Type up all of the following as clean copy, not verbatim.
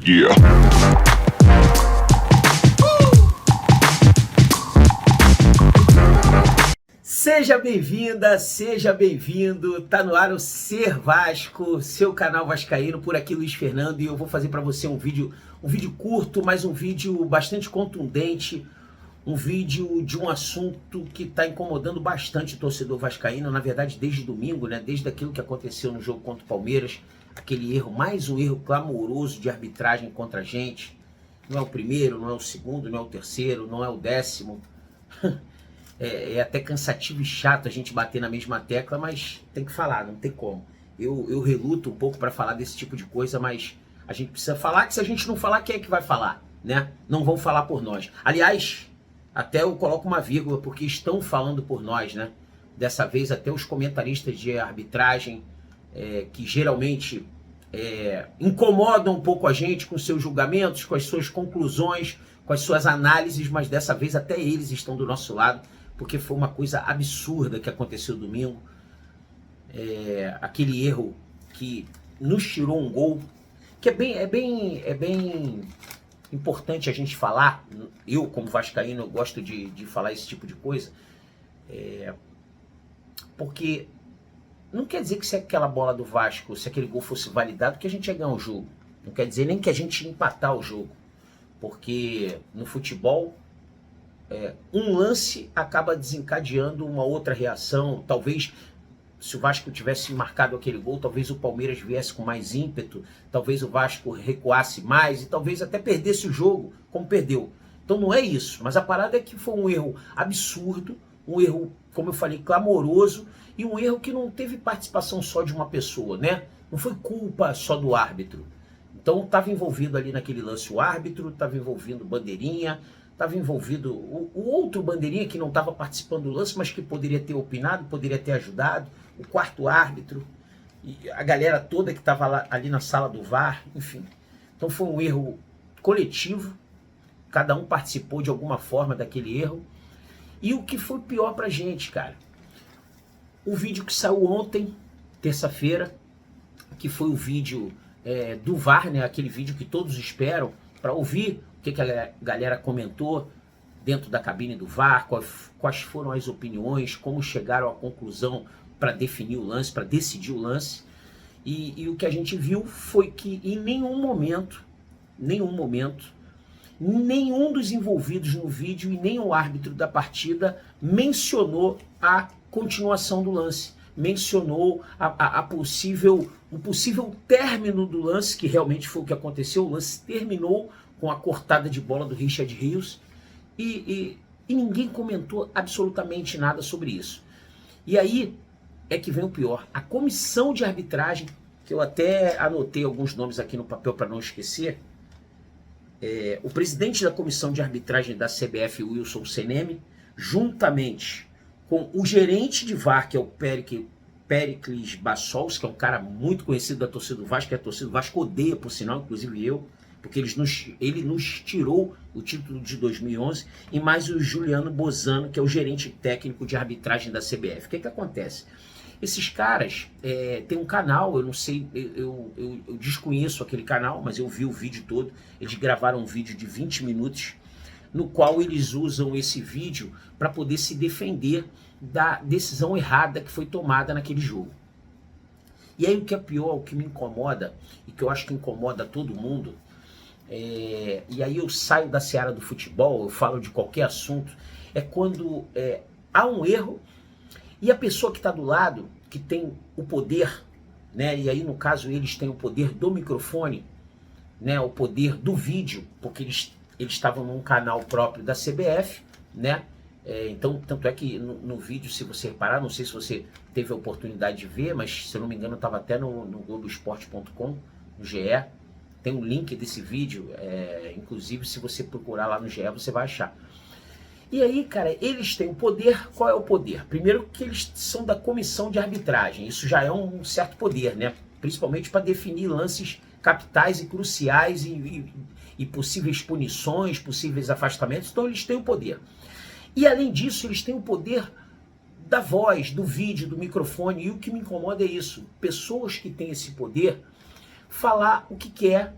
Yeah. Seja bem-vinda, seja bem-vindo. Tá no ar o Ser Vasco, seu canal vascaíno, por aqui Luiz Fernando, e eu vou fazer para você um vídeo curto, mas um vídeo bastante contundente, um vídeo de um assunto que está incomodando bastante o torcedor vascaíno, na verdade desde domingo, né? Desde aquilo que aconteceu no jogo contra o Palmeiras, aquele erro, mais um erro clamoroso de arbitragem contra a gente. Não é o primeiro, não é o segundo, não é o terceiro, não é o 10º. É até cansativo e chato a gente bater na mesma tecla, mas tem que falar, não tem como. Eu reluto um pouco para falar desse tipo de coisa, mas a gente precisa falar, que se a gente não falar, quem é que vai falar, né? Não vão falar por nós. Aliás, até eu coloco uma vírgula, porque estão falando por nós, né? Dessa vez até os comentaristas de arbitragem, que geralmente incomodam um pouco a gente com seus julgamentos, com as suas conclusões, com as suas análises, mas dessa vez até eles estão do nosso lado, porque foi uma coisa absurda que aconteceu domingo. Aquele erro que nos tirou um gol, que é bem importante a gente falar. Eu, como vascaíno, eu gosto de falar esse tipo de coisa, porque não quer dizer que se aquela bola do Vasco, se aquele gol fosse validado, que a gente ia ganhar o jogo. Não quer dizer nem que a gente ia empatar o jogo, porque no futebol um lance acaba desencadeando uma outra reação. Talvez, se o Vasco tivesse marcado aquele gol, talvez o Palmeiras viesse com mais ímpeto, talvez o Vasco recuasse mais e talvez até perdesse o jogo, como perdeu. Então não é isso, mas a parada é que foi um erro absurdo, um erro, como eu falei, clamoroso, e um erro que não teve participação só de uma pessoa, né? Não foi culpa só do árbitro. Então estava envolvido ali naquele lance o árbitro, estava envolvido o bandeirinha, estava envolvido o outro bandeirinha que não estava participando do lance, mas que poderia ter opinado, poderia ter ajudado, o quarto árbitro, e a galera toda que estava ali na sala do VAR, enfim. Então foi um erro coletivo, cada um participou de alguma forma daquele erro. E o que foi pior pra gente, cara, o vídeo que saiu ontem, terça-feira, que foi o vídeo do VAR, né? Aquele vídeo que todos esperam para ouvir o que a galera comentou dentro da cabine do VAR, quais foram as opiniões, como chegaram à conclusão para definir o lance, para decidir o lance. E o que a gente viu foi que em nenhum momento, nenhum dos envolvidos no vídeo e nem o árbitro da partida mencionou a continuação do lance, mencionou o possível término do lance, que realmente foi o que aconteceu. O lance terminou com a cortada de bola do Richard Rios e ninguém comentou absolutamente nada sobre isso. E aí é que vem o pior. A comissão de arbitragem, que eu até anotei alguns nomes aqui no papel para não esquecer, o presidente da comissão de arbitragem da CBF, Wilson Seneme, juntamente com o gerente de VAR, que é o Péricles Bassols, que é um cara muito conhecido da torcida do Vasco, que a torcida do Vasco odeia, por sinal, inclusive eu, porque ele nos tirou o título de 2011, e mais o Juliano Bozano, que é o gerente técnico de arbitragem da CBF. O que acontece? Esses caras têm um canal, eu não sei, eu desconheço aquele canal, mas eu vi o vídeo todo. Eles gravaram um vídeo de 20 minutos, no qual eles usam esse vídeo para poder se defender da decisão errada que foi tomada naquele jogo. E aí o que é pior, o que me incomoda, e que eu acho que incomoda todo mundo, e aí eu saio da seara do futebol, eu falo de qualquer assunto, é quando há um erro e a pessoa que está do lado, que tem o poder, né, e aí no caso eles têm o poder do microfone, né, o poder do vídeo, porque eles estavam num canal próprio da CBF, né? Então, tanto é que no vídeo, se você reparar, não sei se você teve a oportunidade de ver, mas se eu não me engano, estava até no Globoesporte.com, no GE, tem um link desse vídeo, inclusive se você procurar lá no GE, você vai achar. E aí, cara, eles têm o poder. Qual é o poder? Primeiro que eles são da comissão de arbitragem, isso já é um certo poder, né? Principalmente para definir lances capitais e cruciais e possíveis punições, possíveis afastamentos. Então eles têm o poder. E além disso, eles têm o poder da voz, do vídeo, do microfone. E o que me incomoda é isso. Pessoas que têm esse poder falar o que quer,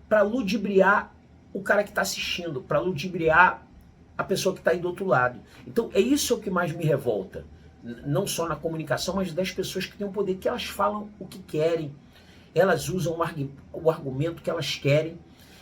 para ludibriar o cara que está assistindo, para ludibriar a pessoa que está aí do outro lado. Então é isso que mais me revolta, não só na comunicação, mas das pessoas que têm o poder, que elas falam o que querem, elas usam o argumento que elas querem,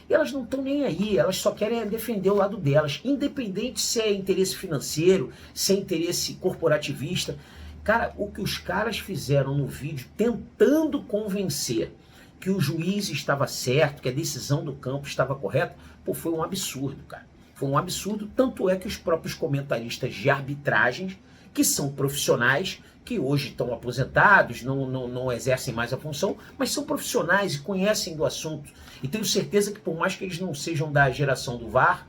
e elas não estão nem aí, elas só querem defender o lado delas, independente se é interesse financeiro, se é interesse corporativista. Cara, o que os caras fizeram no vídeo, tentando convencer que o juiz estava certo, que a decisão do campo estava correta, pô, foi um absurdo, cara. Foi um absurdo, tanto é que os próprios comentaristas de arbitragens, que são profissionais, que hoje estão aposentados, não exercem mais a função, mas são profissionais e conhecem do assunto. E tenho certeza que por mais que eles não sejam da geração do VAR,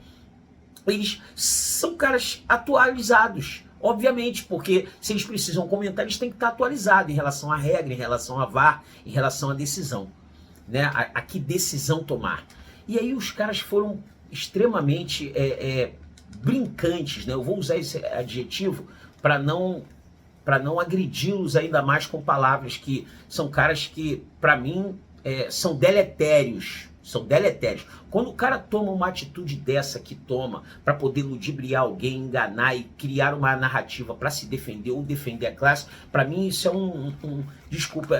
eles são caras atualizados. Obviamente, porque se eles precisam comentar, eles têm que estar atualizados em relação à regra, em relação à VAR, em relação à decisão, né? A que decisão tomar. E aí os caras foram extremamente brincantes, né? Eu vou usar esse adjetivo para não agredi-los ainda mais com palavras que são caras que, para mim, são deletérios. São deletérios. Quando o cara toma uma atitude dessa que toma para poder ludibriar alguém, enganar e criar uma narrativa para se defender ou defender a classe, para mim isso é desculpa,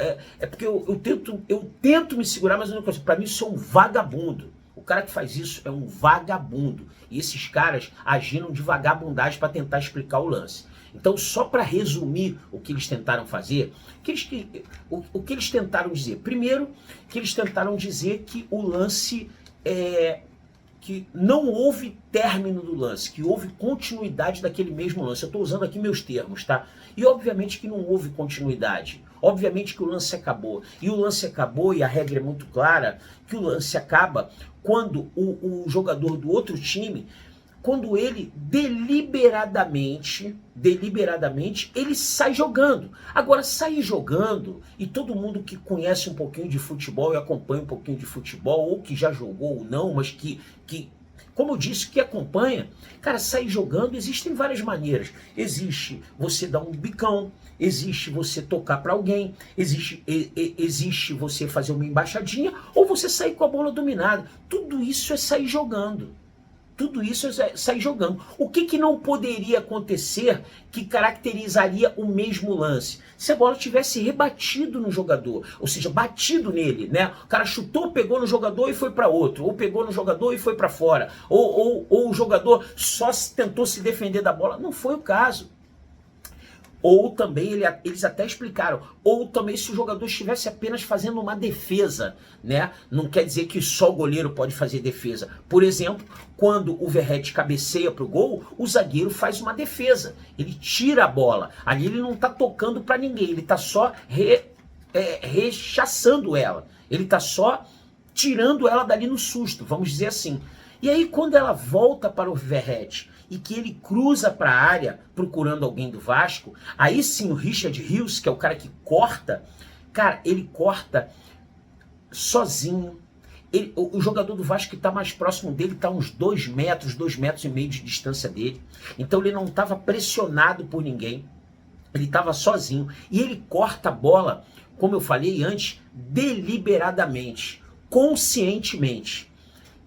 porque eu tento me segurar, mas eu não consigo. Para mim isso é um vagabundo. O cara que faz isso é um vagabundo. E esses caras agiram de vagabundagem para tentar explicar o lance. Então, só para resumir o que eles tentaram fazer, o que eles tentaram dizer? Primeiro, que eles tentaram dizer que o lance que não houve término do lance, que houve continuidade daquele mesmo lance. Eu estou usando aqui meus termos, tá? E obviamente que não houve continuidade. Obviamente que o lance acabou. E o lance acabou, e a regra é muito clara, que o lance acaba quando o jogador do outro time, quando ele deliberadamente, ele sai jogando. Agora, sair jogando, e todo mundo que conhece um pouquinho de futebol e acompanha um pouquinho de futebol, ou que já jogou ou não, mas que como eu disse, que acompanha, cara, sair jogando existem várias maneiras. Existe você dar um bicão, existe você tocar para alguém, existe você fazer uma embaixadinha, ou você sair com a bola dominada. Tudo isso é sair jogando. Tudo isso é sair jogando. O que não poderia acontecer que caracterizaria o mesmo lance? Se a bola tivesse rebatido no jogador, ou seja, batido nele, né? O cara chutou, pegou no jogador e foi para outro, ou pegou no jogador e foi para fora, ou o jogador só tentou se defender da bola. Não foi o caso. Ou também, eles até explicaram, ou também se o jogador estivesse apenas fazendo uma defesa, né? Não quer dizer que só o goleiro pode fazer defesa. Por exemplo, quando o Verratti cabeceia para o gol, o zagueiro faz uma defesa. Ele tira a bola. Ali ele não está tocando para ninguém, ele está só rechaçando ela. Ele está só tirando ela dali no susto, vamos dizer assim. E aí quando ela volta para o Verratti e que ele cruza para a área procurando alguém do Vasco, aí sim o Richard Rios, que é o cara que corta, cara, ele corta sozinho. O jogador do Vasco que está mais próximo dele está uns 2 metros, 2,5 metros de distância dele. Então ele não estava pressionado por ninguém, ele estava sozinho. E ele corta a bola, como eu falei antes, deliberadamente, conscientemente.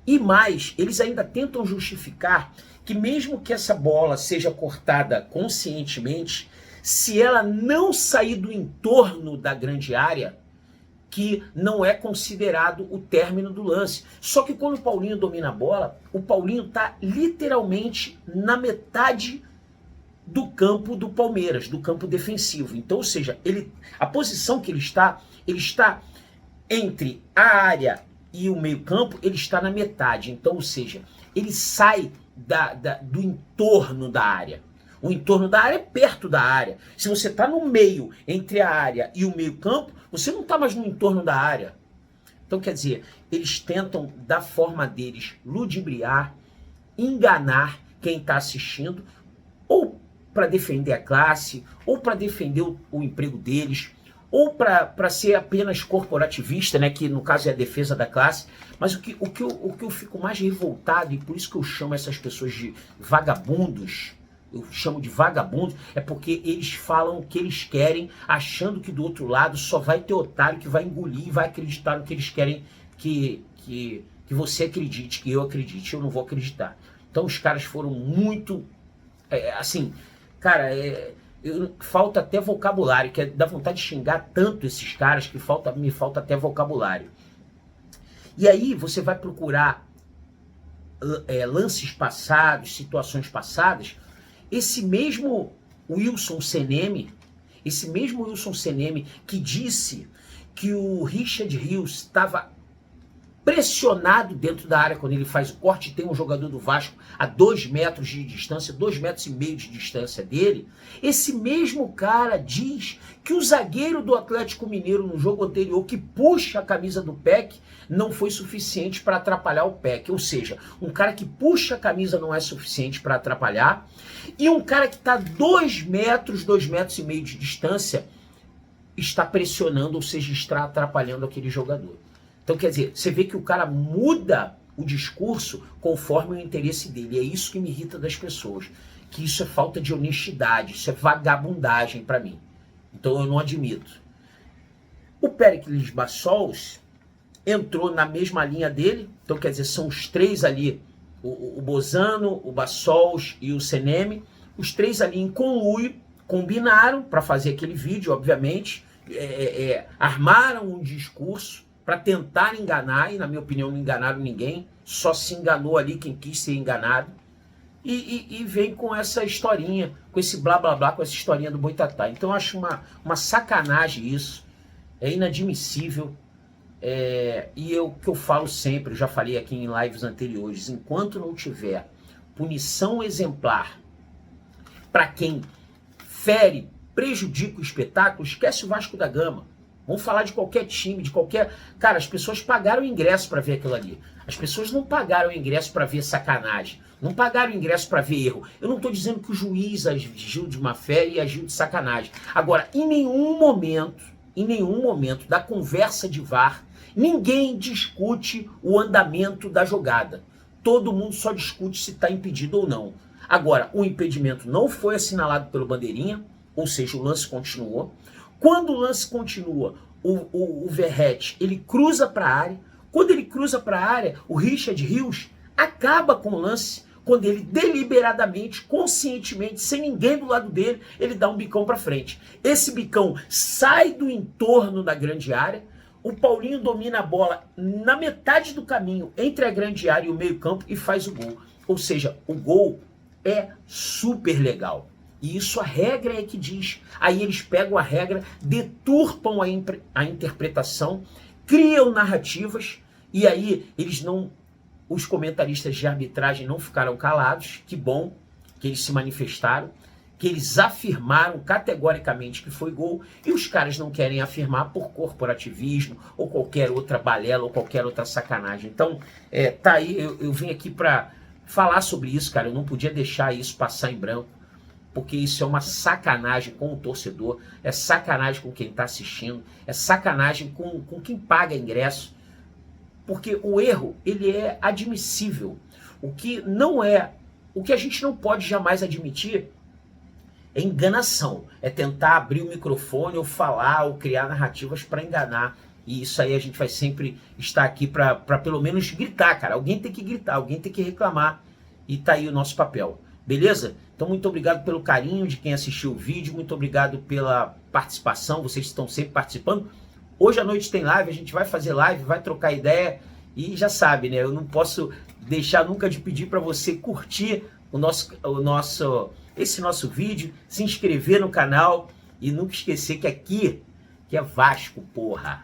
E mais, eles ainda tentam justificar que mesmo que essa bola seja cortada conscientemente, se ela não sair do entorno da grande área, que não é considerado o término do lance. Só que quando o Paulinho domina a bola, o Paulinho está literalmente na metade do campo do Palmeiras, do campo defensivo. Então, ou seja, a posição que ele está entre a área e o meio-campo, ele está na metade. Então, ou seja, ele sai do entorno da área. O entorno da área é perto da área. Se você está no meio, entre a área e o meio-campo, você não está mais no entorno da área. Então, quer dizer, eles tentam, da forma deles, ludibriar, enganar quem está assistindo, ou para defender a classe, ou para defender o emprego deles, ou para ser apenas corporativista, né, que no caso é a defesa da classe. Mas o que eu fico mais revoltado, e por isso que eu chamo essas pessoas de vagabundos, eu chamo de vagabundos, é porque eles falam o que eles querem, achando que do outro lado só vai ter otário que vai engolir e vai acreditar no que eles querem que que você acredite, que eu acredite, eu não vou acreditar. Então os caras foram muito, assim, cara, falta até vocabulário, que dá vontade de xingar tanto esses caras que me falta até vocabulário. E aí você vai procurar lances passados, situações passadas, esse mesmo Wilson Seneme que disse que o Richard Rios estava pressionado dentro da área quando ele faz o corte, tem um jogador do Vasco a 2 metros de distância, 2,5 metros de distância dele. Esse mesmo cara diz que o zagueiro do Atlético Mineiro no jogo anterior, que puxa a camisa do Peck, não foi suficiente para atrapalhar o Peck. Ou seja, um cara que puxa a camisa não é suficiente para atrapalhar, e um cara que está a 2 metros, 2,5 metros de distância, está pressionando, ou seja, está atrapalhando aquele jogador. Então, quer dizer, você vê que o cara muda o discurso conforme o interesse dele. É isso que me irrita das pessoas. Que isso é falta de honestidade, isso é vagabundagem para mim. Então eu não admito. O Péricles Bassols entrou na mesma linha dele. Então, quer dizer, são os três ali, o Bozano, o Bassols e o Seneme. Os três ali em conluio, combinaram para fazer aquele vídeo, obviamente. Armaram um discurso para tentar enganar, e na minha opinião não enganaram ninguém, só se enganou ali quem quis ser enganado, e vem com essa historinha, com esse blá blá blá, com essa historinha do Boitatá. Então eu acho uma sacanagem isso, é inadmissível, e o que eu falo sempre, eu já falei aqui em lives anteriores, enquanto não tiver punição exemplar para quem fere, prejudica o espetáculo, esquece o Vasco da Gama. Vamos falar de qualquer time, de qualquer... Cara, as pessoas pagaram o ingresso para ver aquilo ali. As pessoas não pagaram o ingresso para ver sacanagem. Não pagaram o ingresso para ver erro. Eu não estou dizendo que o juiz agiu de má fé e agiu de sacanagem. Agora, em nenhum momento da conversa de VAR, ninguém discute o andamento da jogada. Todo mundo só discute se está impedido ou não. Agora, o impedimento não foi assinalado pelo bandeirinha, ou seja, o lance continuou. Quando o lance continua, o Verrete, ele cruza para a área. Quando ele cruza para a área, o Richard Rios acaba com o lance, quando ele deliberadamente, conscientemente, sem ninguém do lado dele, ele dá um bicão para frente. Esse bicão sai do entorno da grande área, o Paulinho domina a bola na metade do caminho entre a grande área e o meio campo e faz o gol. Ou seja, o gol é super legal. E isso a regra é que diz. Aí eles pegam a regra, deturpam a interpretação, criam narrativas, e aí os comentaristas de arbitragem não ficaram calados. Que bom que eles se manifestaram, que eles afirmaram categoricamente que foi gol, e os caras não querem afirmar por corporativismo, ou qualquer outra balela, ou qualquer outra sacanagem. Então, tá aí, eu vim aqui para falar sobre isso, cara. Eu não podia deixar isso passar em branco, porque isso é uma sacanagem com o torcedor, é sacanagem com quem está assistindo, é sacanagem com quem paga ingresso, porque o erro, ele é admissível. O que a gente não pode jamais admitir é enganação, é tentar abrir o microfone ou falar ou criar narrativas para enganar, e isso aí a gente vai sempre estar aqui para pelo menos gritar, cara. Alguém tem que gritar, alguém tem que reclamar, e tá aí o nosso papel. Beleza? Então muito obrigado pelo carinho de quem assistiu o vídeo, muito obrigado pela participação, vocês estão sempre participando. Hoje à noite tem live, a gente vai fazer live, vai trocar ideia, e já sabe, né? Eu não posso deixar nunca de pedir para você curtir esse nosso vídeo, se inscrever no canal e nunca esquecer que aqui é Vasco, porra!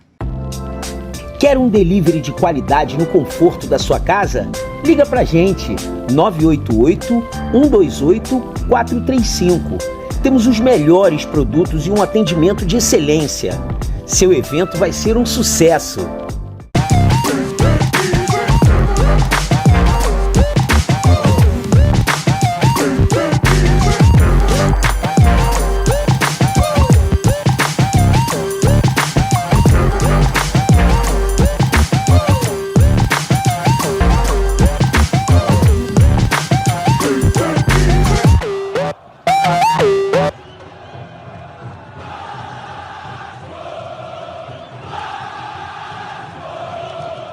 Quer um delivery de qualidade no conforto da sua casa? Liga pra gente, 988-128-435. Temos os melhores produtos e um atendimento de excelência. Seu evento vai ser um sucesso.